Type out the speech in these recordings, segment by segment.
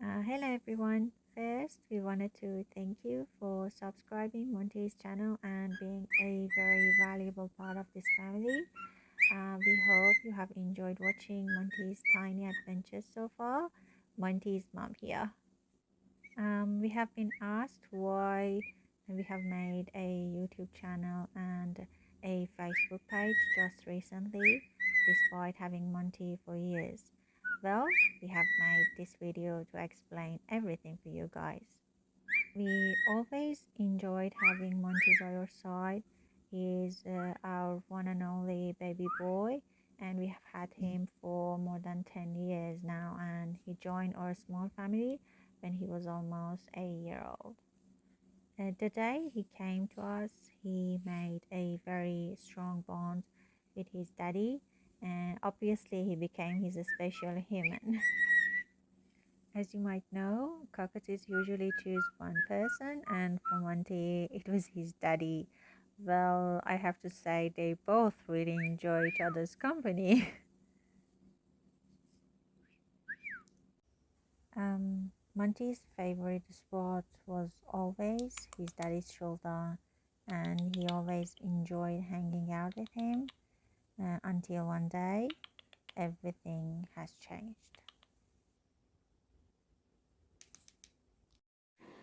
Hello everyone. First, we wanted to thank you for subscribing Monty's channel and being a very valuable part of this family. We hope you have enjoyed watching Monty's tiny adventures so far. Monty's mom here. We have been asked why we have made a YouTube channel and a Facebook page just recently, despite having Monty for years. Well, we have made this video to explain everything for you guys. We always enjoyed having Monty by our side. He's our one and only baby boy, and we have had him for more than 10 years now. And he joined our small family when he was almost a year old. The day he came to us, he made a very strong bond with his daddy, and obviously, he became his special human. As you might know, cockatoos usually choose one person, and for Monty, it was his daddy. Well, I have to say, they both really enjoy each other's company. Monty's favorite spot was always his daddy's shoulder, and he always enjoyed hanging out with him until one day everything has changed.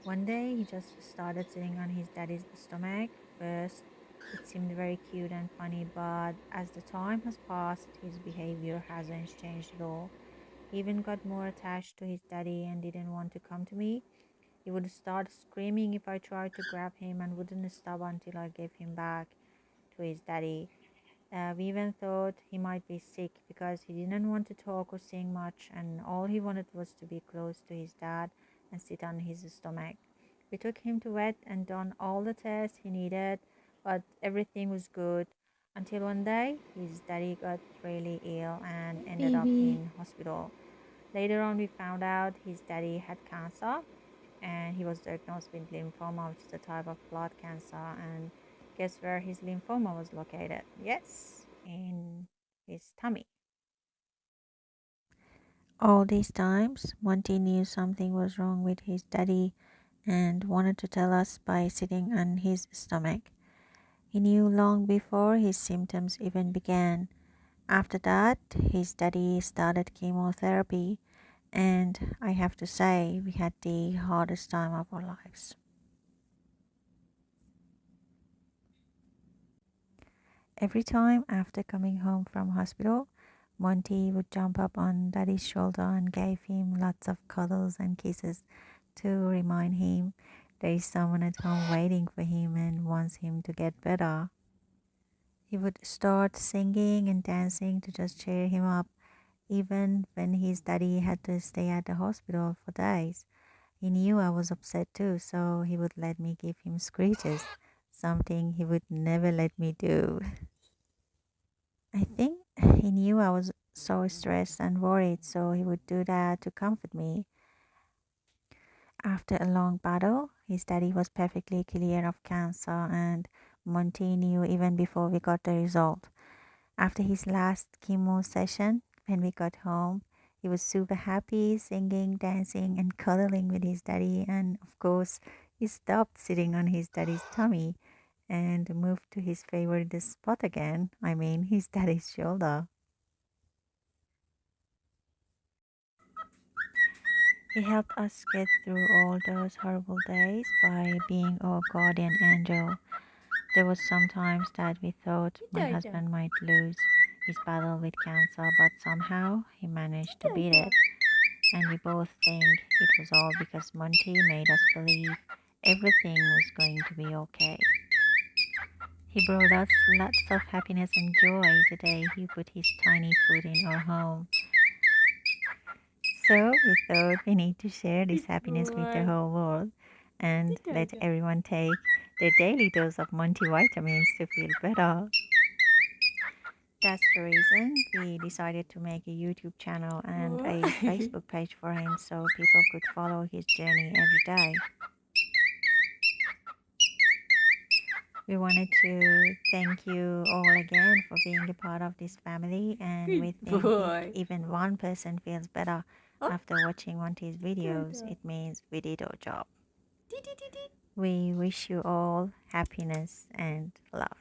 One day he just started sitting on his daddy's stomach. First, it seemed very cute and funny, but as the time has passed, his behavior hasn't changed at all. He even got more attached to his daddy and didn't want to come to me. He would start screaming if I tried to grab him and wouldn't stop until I gave him back to his daddy. We even thought he might be sick because he didn't want to talk or sing much, and all he wanted was to be close to his dad and sit on his stomach. We took him to vet and done all the tests he needed, but everything was good until one day his daddy got really ill and ended up Baby. in hospital. Later on, we found out his daddy had cancer and he was diagnosed with lymphoma, which is a type of blood cancer. And guess where his lymphoma was located? Yes, in his tummy. All these times, Monty knew something was wrong with his daddy and wanted to tell us by sitting on his stomach. He knew long before his symptoms even began. After that, his daddy started chemotherapy, and I have to say, we had the hardest time of our lives. Every time after coming home from hospital, Monty would jump up on Daddy's shoulder and gave him lots of cuddles and kisses to remind him there is someone at home waiting for him and wants him to get better. He would start singing and dancing to just cheer him up, even when his daddy had to stay at the hospital for days. He knew I was upset too, so he would let me give him screeches, something he would never let me do. I think he knew I was so stressed and worried, so he would do that to comfort me. After a long battle, his daddy was perfectly clear of cancer, and Monty knew even before we got the result. After his last chemo session, when we got home, he was super happy, singing, dancing, and cuddling with his daddy. And of course, he stopped sitting on his daddy's tummy and moved to his favorite spot again. I mean, his daddy's shoulder. He helped us get through all those horrible days by being our guardian angel. There was sometimes that we thought my Ito. husband might lose his battle with cancer, but somehow he managed to beat it. And we both think it was all because Monty made us believe everything was going to be okay. He brought us lots of happiness and joy the day he put his tiny foot in our home. So we thought we need to share this happiness with the Ito. whole world and let Ito. everyone take their daily dose of multivitamins to feel better. That's the reason we decided to make a YouTube channel and a Facebook page for him so people could follow his journey every day. We wanted to thank you all again for being a part of this family, and we Good think if boy. even one person feels better, After watching Monty's videos, it means we did our job. We wish you all happiness and love.